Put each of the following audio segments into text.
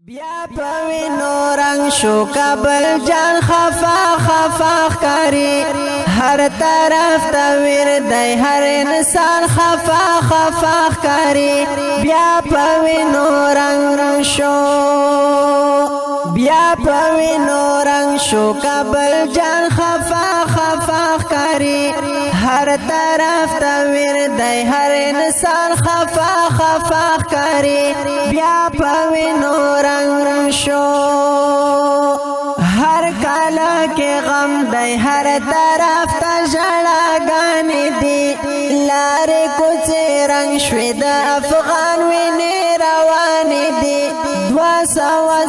بیا پوینو رنگ شو کابل جان خفا خفا کاری هر طرف تویر دی هر انسان خفا خفا کاری بیا پوینو رنگ شو بیا پوینو رنگ شو کابل جان خفا خفا کاری هر طرف تویر دی هر انسان خفا خفا کاری بیا پوینو رنگ شو ہر کالا کے غم دی ہر طرف تا جڑاگانی دی لارے کوچے رنگ شوید افغان وینی روانی دی دوا سوا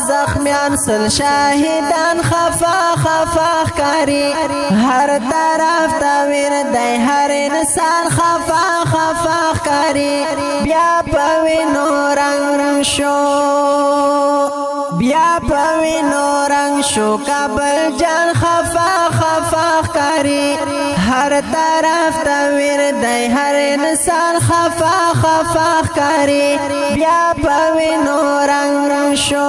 زخمیان سل شاہدان خفا خفا کاری ہر طرف تاویر دی ہر انسان خفا خفا کاری بیا پوینو رنگ شو بیا پوینو رنگ شو کابل جان خفا خفا کاری ہر طرف تاویر دی ہر انسان خفا خفا کاری بیا پوینو رنگ شو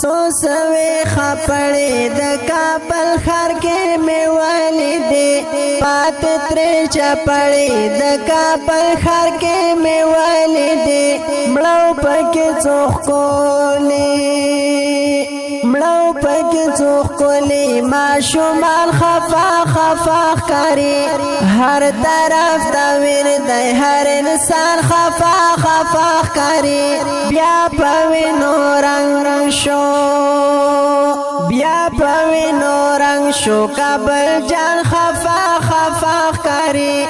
سوسوی خپڑی د کابل خار کے میں والدی پات تری چپڑی د کابل خار کے میں والدی مڑو پکی چوخ کولی معشومان خفا خفا کاری ہر طرف تاویر دی ہر انسان خفا خفا کاری بیا پوینو رنگ شو بیا پوینو رنگ شو کابل جان خفا خفا کاری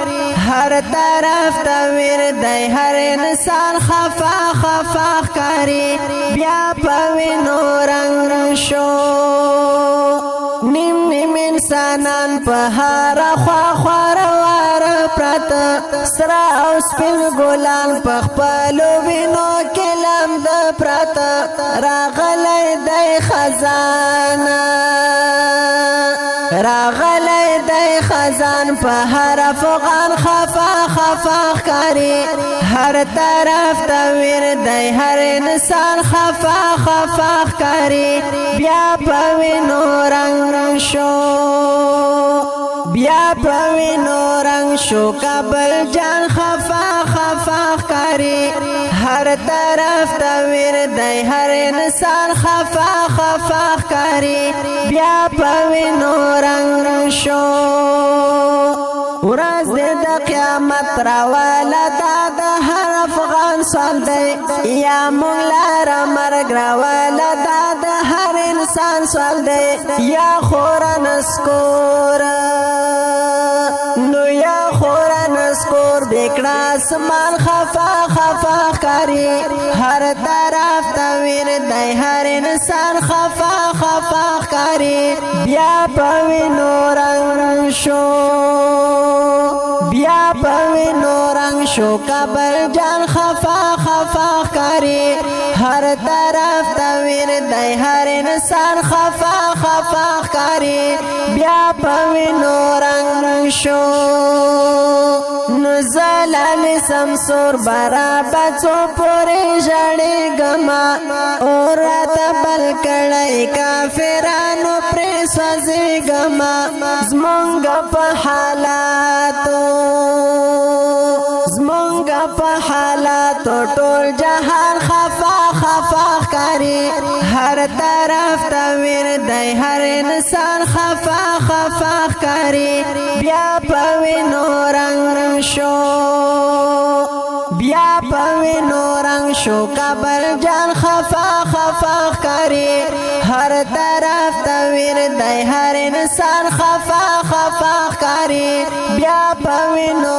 ہر طرف تاویر دی ہر انسان خفا خفا کاری بیا پوینو رنگ شو نیم نیم انسانان په هر خوا خوروار پرت سرا او سپین ګلان په خپلو وینو کې لمد پرت راغلی دی خزان په هر افغان خفا خفا کاری هر طرف تاویر دی هر انسان خفا خفا کاری بیا پوینو رنگ شو بیا پوینو رنگ شو کابل جان خفا خفا کاری ہر طرف تاویر دی ہر انسان خفا خفا کاری بیا پوینو رنگ شو ورځ د قیامت راواله دا هر افغان سال دی یا مونږ لاره مرګ راواله دا هر انسان سال دی یا خورا نسکور نو یا خورا نسکور بیکڑا اسمان خفا خفا کاری ہر طرف تاویر دی ہر انسان خفا خفا کاری بیا پوینو رنگ شو بیا پوینو رنگ شو کابل جان خفا خفا کاری ہر طرف تاویر دی ہر انسان خفا خفا کاری بیا پوینو رنگ شو نزلال سمسور برا بچو پوری جڑی گما اور رات بل کڑائی کافرانو پری سوزی گما زمونگ پا حالاتو ټول جہان خفا خفا کاری ہر طرف تاویر دی ہر انسان خفا خفا کاری بیا پوینو رنگ شو بیا پوینو رنگ شو کابل جان خفا خفا کاری ہر طرف تاویر دی ہر انسان خفا خفا کاری بیا پوینو